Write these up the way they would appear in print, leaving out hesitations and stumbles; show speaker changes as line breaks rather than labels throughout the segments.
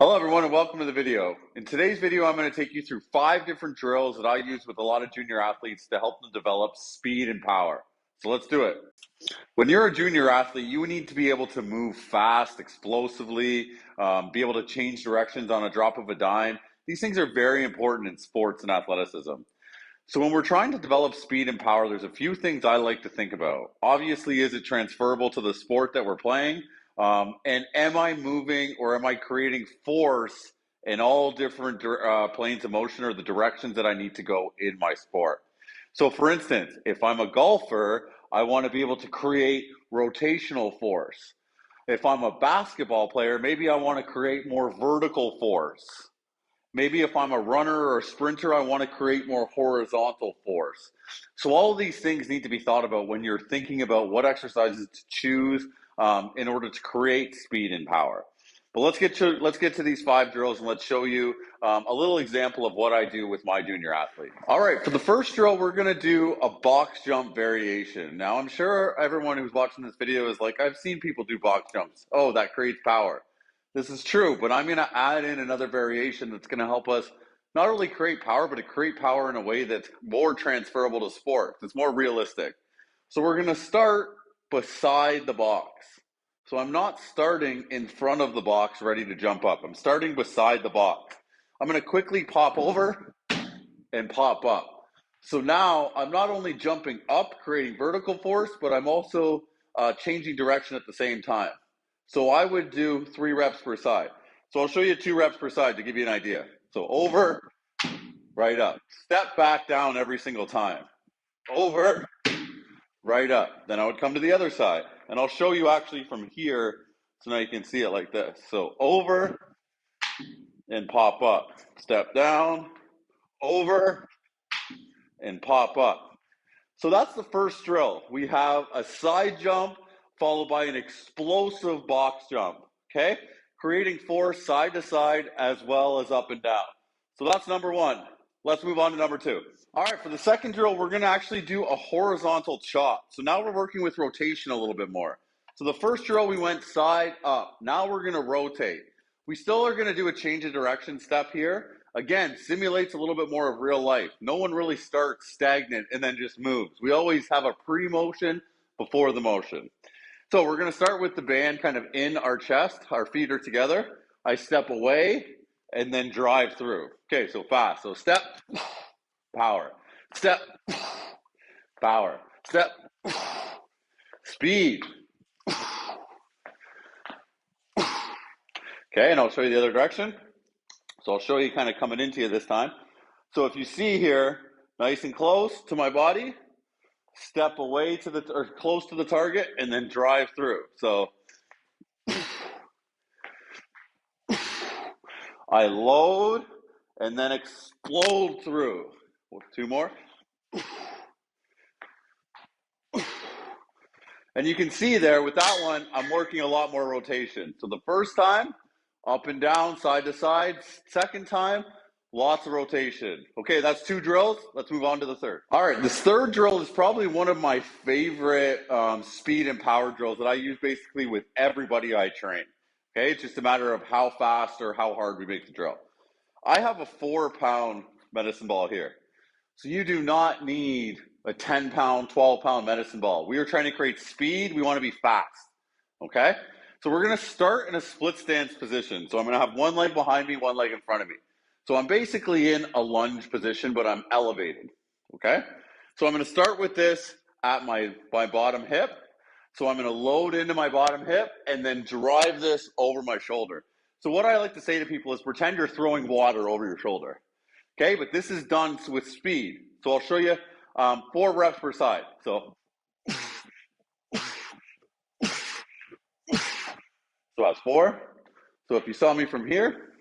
Hello everyone and welcome to the video. In today's video, I'm going to take you through 5 different drills that I use with a lot of junior athletes to help them develop speed and power. So let's do it. When you're a junior athlete, you need to be able to move fast, explosively, be able to change directions on a drop of a dime. These things are very important in sports and athleticism. So when we're trying to develop speed and power, there's a few things I like to think about. Obviously, is it transferable to the sport that we're playing? And am I moving or am I creating force in all different planes of motion or the directions that I need to go in my sport? So for instance, if I'm a golfer, I want to be able to create rotational force. If I'm a basketball player, maybe I want to create more vertical force. Maybe if I'm a runner or a sprinter, I want to create more horizontal force. So all of these things need to be thought about when you're thinking about what exercises to choose in order to create speed and power. But let's get to these 5 drills and let's show you a little example of what I do with my junior athlete. All right, for the first drill, we're going to do a box jump variation. Now, I'm sure everyone who's watching this video is like, I've seen people do box jumps. Oh, that creates power. This is true, but I'm going to add in another variation that's going to help us not only create power, but to create power in a way that's more transferable to sports. It's more realistic. So we're going to start beside the box. So I'm not starting in front of the box ready to jump up. I'm starting beside the box. I'm going to quickly pop over and pop up. So now I'm not only jumping up, creating vertical force, but I'm also changing direction at the same time. So I would do 3 reps per side. So I'll show you 2 reps per side to give you an idea. So over, right up. Step back down every single time. Over, right up. Then I would come to the other side. And I'll show you actually from here, so now you can see it like this. So over and pop up. Step down, over, and pop up. So that's the first drill. We have a side jump followed by an explosive box jump, okay? Creating force side to side as well as up and down. So that's number 1. Let's move on to number 2. All right, for the second drill, we're going to actually do a horizontal chop. So now we're working with rotation a little bit more. So the first drill, we went side up. Now we're going to rotate. We still are going to do a change of direction step here. Again, simulates a little bit more of real life. No one really starts stagnant and then just moves. We always have a pre-motion before the motion. So we're going to start with the band kind of in our chest. Our feet are together. I step away and then drive through. Okay, so fast. So step, power. Step, power. Step, speed. Okay, and I'll show you the other direction. So I'll show you kind of coming into you this time. So if you see here, nice and close to my body, step away to the or close to the target, and then drive through. So I load and then explode through. 2 more. And you can see there with that one, I'm working a lot more rotation. So the first time, up and down, side to side. Second time, lots of rotation. Okay, that's 2 drills. Let's move on to the third. All right, this third drill is probably one of my favorite speed and power drills that I use basically with everybody I train. Okay, it's just a matter of how fast or how hard we make the drill. I have a 4-pound medicine ball here. So you do not need a 10-pound, 12-pound medicine ball. We are trying to create speed. We want to be fast. Okay? So we're going to start in a split stance position. So I'm going to have one leg behind me, one leg in front of me. So I'm basically in a lunge position, but I'm elevated. Okay? So I'm going to start with this at my bottom hip. So I'm going to load into my bottom hip and then drive this over my shoulder. So what I like to say to people is pretend you're throwing water over your shoulder. Okay, but this is done with speed. So I'll show you 4 reps per side. So that's 4. So if you saw me from here,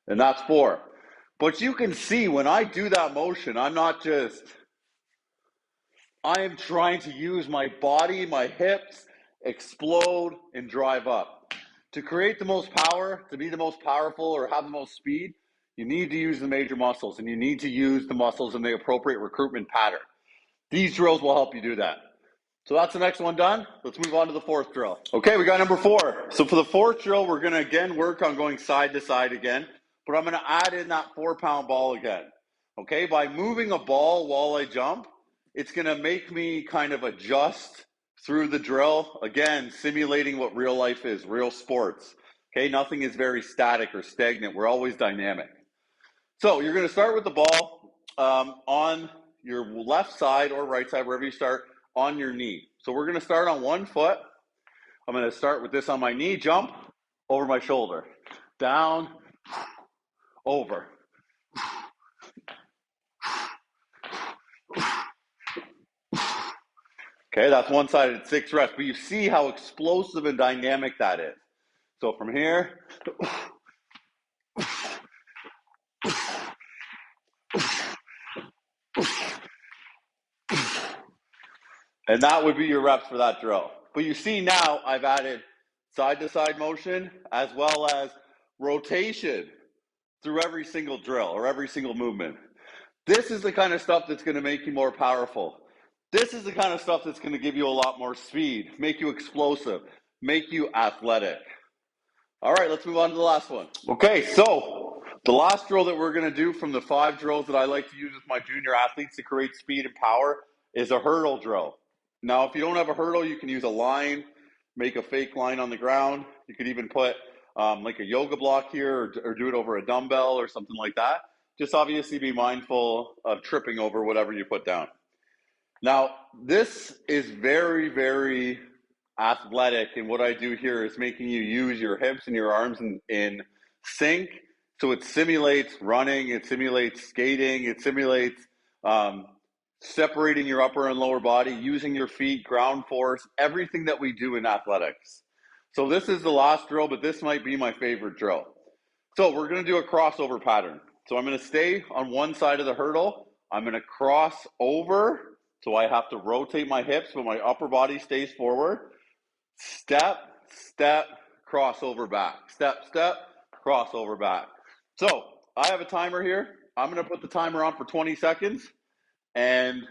and that's 4. But you can see when I do that motion, I am trying to use my body, my hips, explode and drive up. To create the most power, to be the most powerful or have the most speed, you need to use the major muscles and you need to use the muscles in the appropriate recruitment pattern. These drills will help you do that. So that's the next one done. Let's move on to the fourth drill. Okay, we got number 4. So for the fourth drill, we're gonna again work on going side to side again, but I'm gonna add in that 4-pound ball again. Okay, by moving a ball while I jump, it's gonna make me kind of adjust through the drill, again, simulating what real life is, real sports. Okay, nothing is very static or stagnant. We're always dynamic. So you're gonna start with the ball on your left side or right side, wherever you start, on your knee. So we're gonna start on one foot. I'm gonna start with this on my knee, jump over my shoulder, down, over. Okay, that's one side at 6 reps, but you see how explosive and dynamic that is. So from here, and that would be your reps for that drill. But you see now I've added side to side motion as well as rotation through every single drill or every single movement. This is the kind of stuff that's going to make you more powerful. This is the kind of stuff that's going to give you a lot more speed, make you explosive, make you athletic. All right, let's move on to the last one. Okay, so the last drill that we're going to do from the 5 drills that I like to use with my junior athletes to create speed and power is a hurdle drill. Now, if you don't have a hurdle, you can use a line, make a fake line on the ground. You could even put like a yoga block here or do it over a dumbbell or something like that. Just obviously be mindful of tripping over whatever you put down. Now, this is very, very athletic, and what I do here is making you use your hips and your arms in sync. So it simulates running, it simulates skating, it simulates separating your upper and lower body, using your feet, ground force, everything that we do in athletics. So this is the last drill, but this might be my favorite drill. So we're going to do a crossover pattern. So I'm going to stay on one side of the hurdle. I'm going to cross over. So I have to rotate my hips, but my upper body stays forward. Step, step, crossover back. Step, step, crossover back. So I have a timer here. I'm going to put the timer on for 20 seconds. And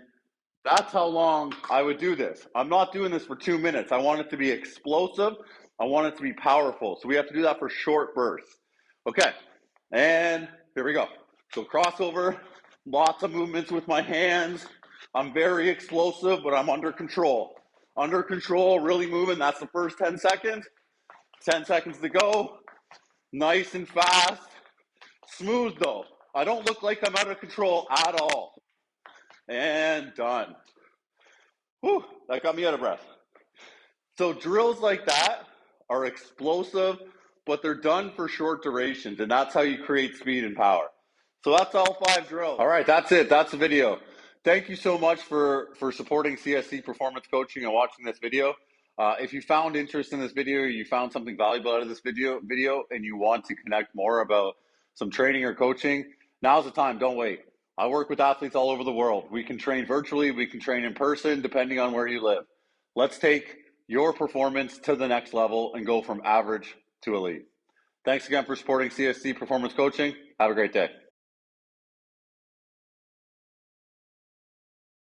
that's how long I would do this. I'm not doing this for 2 minutes. I want it to be explosive. I want it to be powerful. So we have to do that for short bursts. Okay, and here we go. So crossover, lots of movements with my hands. I'm very explosive, but I'm under control. Under control, really moving. That's the first 10 seconds. 10 seconds to go. Nice and fast. Smooth though. I don't look like I'm out of control at all. And done. Whew, that got me out of breath. So drills like that are explosive, but they're done for short durations, and that's how you create speed and power. So that's all 5 drills. All right, that's it. That's the video. Thank you so much for supporting CSC Performance Coaching and watching this video. If you found interest in this video, or you found something valuable out of this video, and you want to connect more about some training or coaching, now's the time. Don't wait. I work with athletes all over the world. We can train virtually, we can train in person, depending on where you live. Let's take your performance to the next level and go from average to elite. Thanks again for supporting CSC Performance Coaching. Have a great day.